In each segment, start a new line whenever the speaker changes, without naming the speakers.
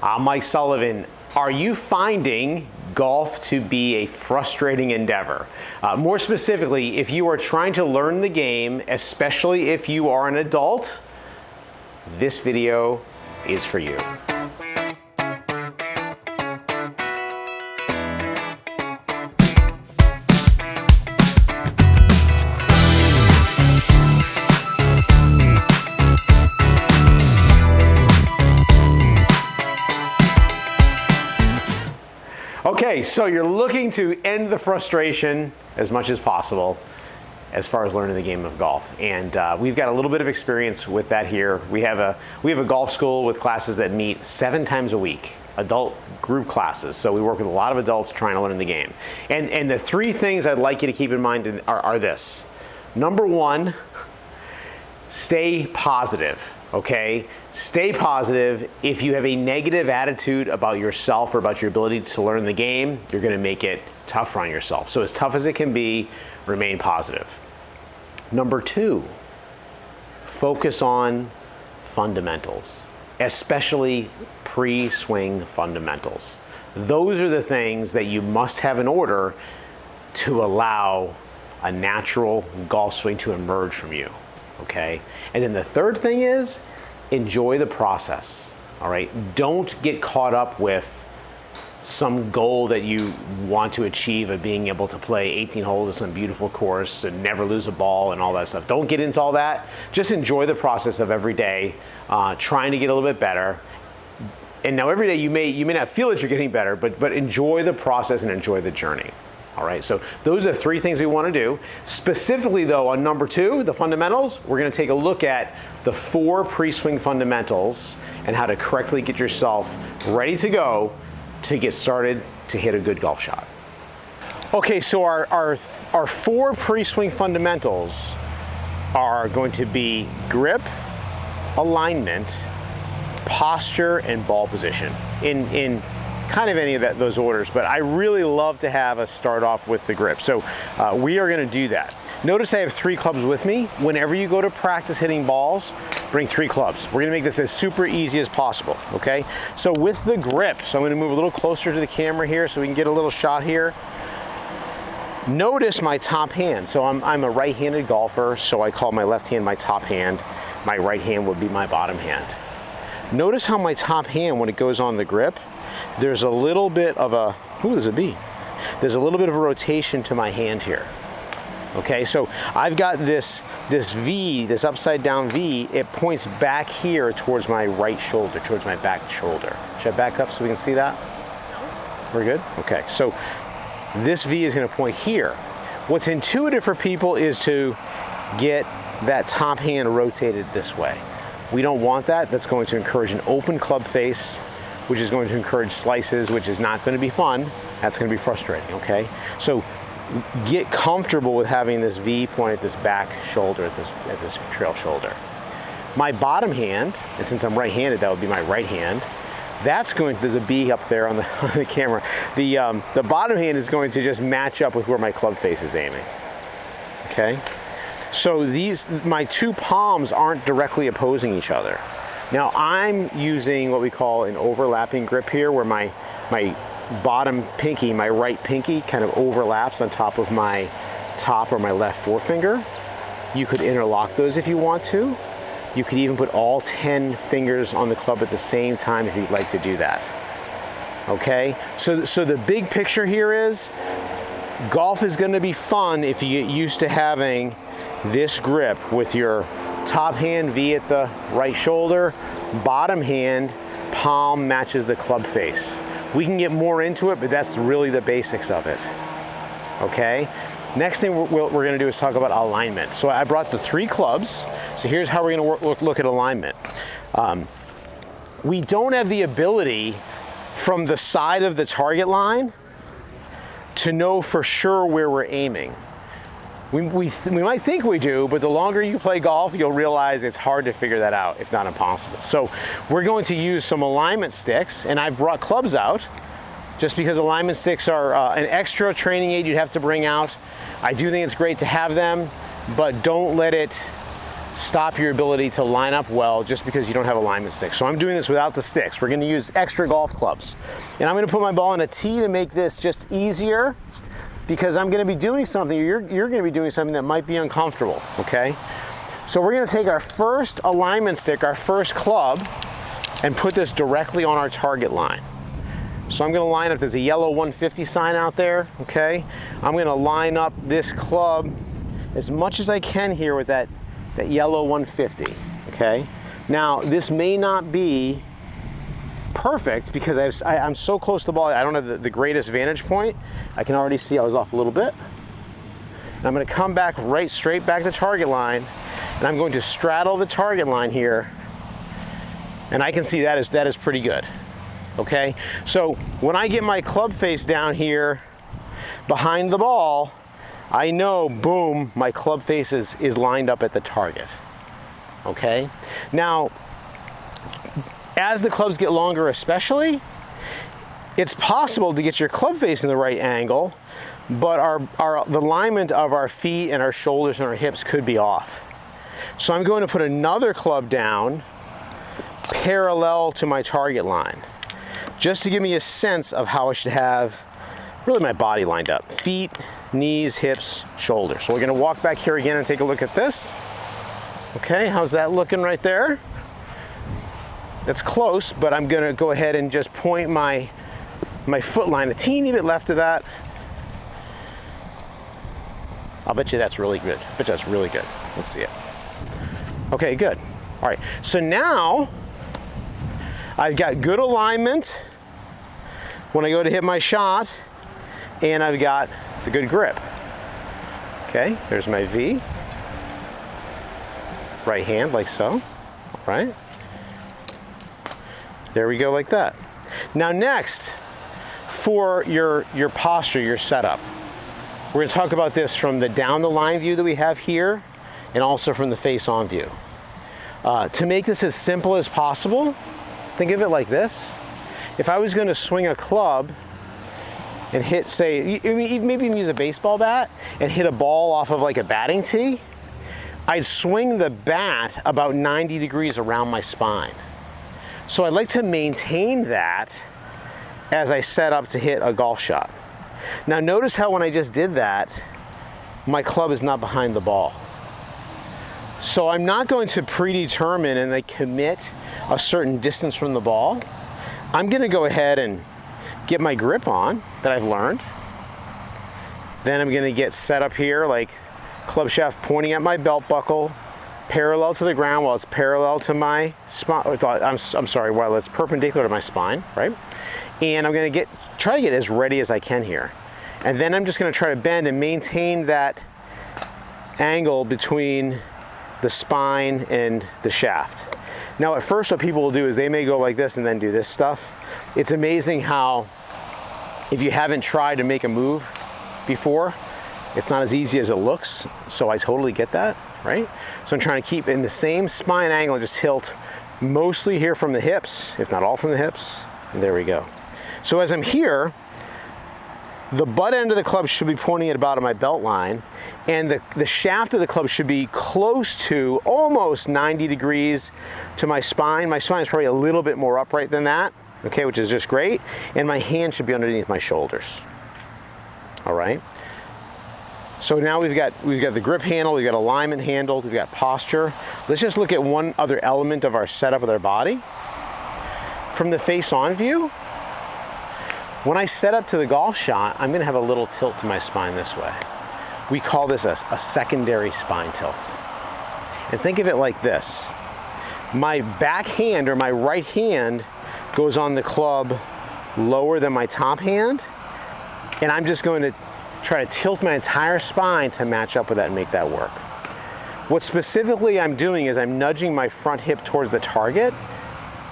I'm Mike Sullivan. Are you finding golf to be a frustrating endeavor? More specifically, if you are trying to learn the game, especially if you are an adult, this video is for you. Okay, so you're looking to end the frustration as much as possible as far as learning the game of golf. And we've got a little bit of experience with that here. We have a golf school with classes that meet 7 times a week, adult group classes. So we work with a lot of adults trying to learn the game. And the 3 things I'd like you to keep in mind are this. Number 1, stay positive. Okay, stay positive. If you have a negative attitude about yourself or about your ability to learn the game, you're going to make it tougher on yourself. So as tough as it can be, remain positive. Number 2, focus on fundamentals, especially pre-swing fundamentals. Those are the things that you must have in order to allow a natural golf swing to emerge from you. Okay, and then the third thing is enjoy the process. All right, don't get caught up with some goal that you want to achieve of being able to play 18 holes at some beautiful course and never lose a ball and all that stuff. Don't get into all that. Just enjoy the process of every day, trying to get a little bit better. And now every day you may not feel that you're getting better, but enjoy the process and enjoy the journey. All right, so those are 3 things we want to do. Specifically though, on number 2, the fundamentals, we're going to take a look at the 4 pre-swing fundamentals and how to correctly get yourself ready to go to get started to hit a good golf shot. Okay, so our 4 pre-swing fundamentals are going to be grip, alignment, posture, and ball position in kind of any of those orders, but I really love to have us start off with the grip. So we are going to do that. Notice I have 3 clubs with me. Whenever you go to practice hitting balls, bring 3 clubs. We're going to make this as super easy as possible, okay? So with the grip, so I'm going to move a little closer to the camera here so we can get a little shot here. Notice my top hand. So I'm a right-handed golfer, so I call my left hand my top hand. My right hand would be my bottom hand. Notice how my top hand, when it goes on the grip, there's a little bit of a, ooh, there's a B. There's a little bit of a rotation to my hand here. Okay, so I've got this V, this upside down V, it points back here towards my right shoulder, towards my back shoulder. Should I back up so we can see that? We're good? Okay, so this V is going to point here. What's intuitive for people is to get that top hand rotated this way. We don't want that. That's going to encourage an open club face, which is going to encourage slices, which is not going to be fun. That's going to be frustrating, okay? So get comfortable with having this V point at this back shoulder, at this trail shoulder. My bottom hand, and since I'm right-handed, that would be my right hand. That's going to, there's a B up there on the camera. The bottom hand is going to just match up with where my club face is aiming, okay? So my 2 palms aren't directly opposing each other. Now I'm using what we call an overlapping grip here, where my bottom pinky, my right pinky, kind of overlaps on top of my top or my left forefinger. You could interlock those if you want to. You could even put all 10 fingers on the club at the same time if you'd like to do that. Okay, so the big picture here is golf is going to be fun if you get used to having this grip with your top hand V at the right shoulder, bottom hand, palm matches the club face. We can get more into it, but that's really the basics of it, okay? Next thing we're going to do is talk about alignment. So I brought the 3 clubs. So here's how we're going to look at alignment. We don't have the ability from the side of the target line to know for sure where we're aiming. We might think we do, but the longer you play golf, you'll realize it's hard to figure that out, if not impossible. So we're going to use some alignment sticks, and I've brought clubs out just because alignment sticks are an extra training aid you'd have to bring out. I do think it's great to have them, but don't let it stop your ability to line up well just because you don't have alignment sticks. So I'm doing this without the sticks. We're going to use extra golf clubs. And I'm going to put my ball in a tee to make this just easier, because I'm going to be doing something, you're going to be doing something that might be uncomfortable, okay? So we're going to take our first alignment stick, our first club, and put this directly on our target line. So I'm going to line up, there's a yellow 150 sign out there, okay? I'm going to line up this club as much as I can here with that yellow 150, okay? Now, this may not be perfect because I'm so close to the ball, I don't have the greatest vantage point. I can already see I was off a little bit. And I'm going to come back straight back to target line, and I'm going to straddle the target line here, and I can see that is pretty good, okay? So when I get my club face down here behind the ball, I know, boom, my club face is lined up at the target, okay? Now, as the clubs get longer especially, it's possible to get your club face in the right angle, but the alignment of our feet and our shoulders and our hips could be off. So I'm going to put another club down parallel to my target line, just to give me a sense of how I should have really my body lined up. Feet, knees, hips, shoulders. So we're going to walk back here again and take a look at this. Okay, how's that looking right there? That's close, but I'm going to go ahead and just point my foot line a teeny bit left of that. I'll bet you that's really good. I bet you that's really good. Let's see it. Okay, good. All right, so now I've got good alignment when I go to hit my shot, and I've got the good grip. Okay, there's my V. Right hand, like so. All right. There we go, like that. Now next, for your posture, your setup, we're going to talk about this from the down the line view that we have here, and also from the face-on view. To make this as simple as possible, think of it like this. If I was going to swing a club and hit, say, maybe even use a baseball bat and hit a ball off of like a batting tee, I'd swing the bat about 90 degrees around my spine. So I'd like to maintain that as I set up to hit a golf shot. Now notice how when I just did that, my club is not behind the ball. So I'm not going to predetermine and like commit a certain distance from the ball. I'm going to go ahead and get my grip on that I've learned. Then I'm going to get set up here, like club shaft pointing at my belt buckle, parallel to the ground while it's parallel to my spine. I'm sorry, while it's perpendicular to my spine, right? And I'm going to try to get as ready as I can here. And then I'm just going to try to bend and maintain that angle between the spine and the shaft. Now at first what people will do is they may go like this and then do this stuff. It's amazing how, if you haven't tried to make a move before, it's not as easy as it looks. So I totally get that, right? So I'm trying to keep in the same spine angle and just tilt mostly here from the hips, if not all from the hips. And there we go. So as I'm here, the butt end of the club should be pointing at about my belt line, and the shaft of the club should be close to almost 90 degrees to my spine. My spine is probably a little bit more upright than that, okay, which is just great. And my hand should be underneath my shoulders. All right. So now we've got the grip handle, we've got alignment handle, we've got posture. Let's just look at one other element of our setup with our body. From the face-on view, when I set up to the golf shot, I'm going to have a little tilt to my spine this way. We call this a secondary spine tilt. And think of it like this. My back hand, or my right hand, goes on the club lower than my top hand, and I'm just going to try to tilt my entire spine to match up with that and make that work. What specifically I'm doing is I'm nudging my front hip towards the target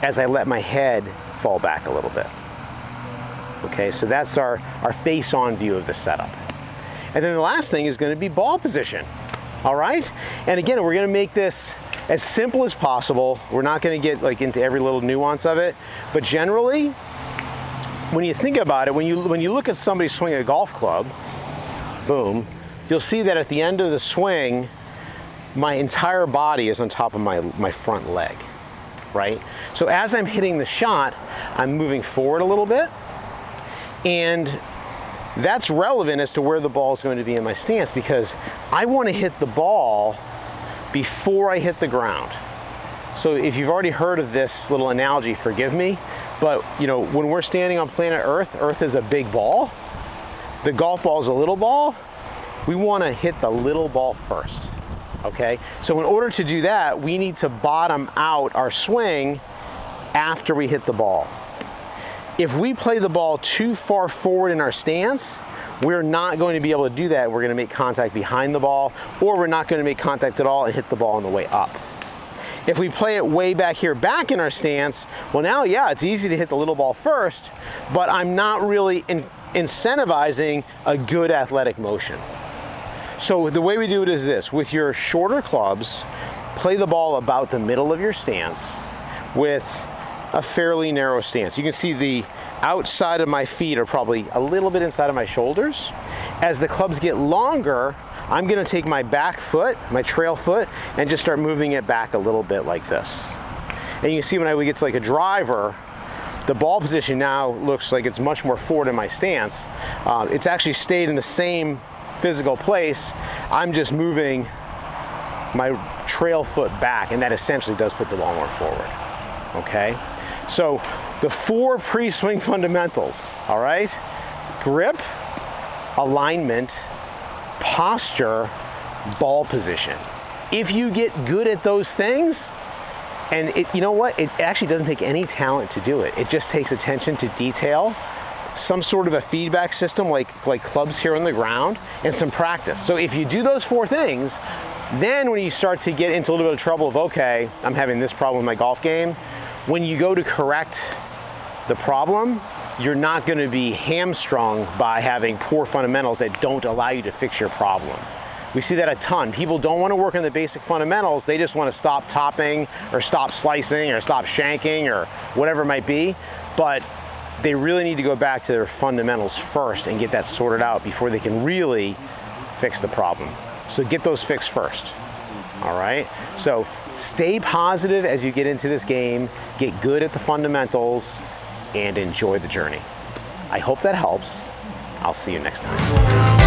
as I let my head fall back a little bit. Okay, so that's our face-on view of the setup. And then the last thing is going to be ball position. All right? And again, we're going to make this as simple as possible. We're not going to get like into every little nuance of it, but generally, when you think about it, when you look at somebody swing a golf club, boom, you'll see that at the end of the swing, my entire body is on top of my front leg, right? So as I'm hitting the shot, I'm moving forward a little bit, and that's relevant as to where the ball is going to be in my stance, because I want to hit the ball before I hit the ground. So if you've already heard of this little analogy, forgive me, but you know, when we're standing on planet Earth, Earth is a big ball, the golf ball is a little ball, we want to hit the little ball first, okay? So in order to do that, we need to bottom out our swing after we hit the ball. If we play the ball too far forward in our stance, we're not going to be able to do that. We're going to make contact behind the ball, or we're not going to make contact at all and hit the ball on the way up. If we play it way back here, back in our stance, well now, yeah, it's easy to hit the little ball first, but I'm not really incentivizing a good athletic motion. So the way we do it is this: with your shorter clubs, play the ball about the middle of your stance with a fairly narrow stance. You can see the outside of my feet are probably a little bit inside of my shoulders. As the clubs get longer, I'm gonna take my back foot, my trail foot, and just start moving it back a little bit like this. And you can see when I get to like a driver, the ball position now looks like it's much more forward in my stance. It's actually stayed in the same physical place. I'm just moving my trail foot back, and that essentially does put the ball more forward, okay? So the 4 pre-swing fundamentals, all right? Grip, alignment, posture, ball position. If you get good at those things, and you know what? It actually doesn't take any talent to do it. It just takes attention to detail, some sort of a feedback system like clubs here on the ground, and some practice. So if you do those 4 things, then when you start to get into a little bit of trouble of, okay, I'm having this problem with my golf game, when you go to correct the problem, you're not going to be hamstrung by having poor fundamentals that don't allow you to fix your problem. We see that a ton. People don't want to work on the basic fundamentals. They just want to stop topping or stop slicing or stop shanking or whatever it might be. But they really need to go back to their fundamentals first and get that sorted out before they can really fix the problem. So get those fixed first. All right? So stay positive as you get into this game, get good at the fundamentals, and enjoy the journey. I hope that helps. I'll see you next time.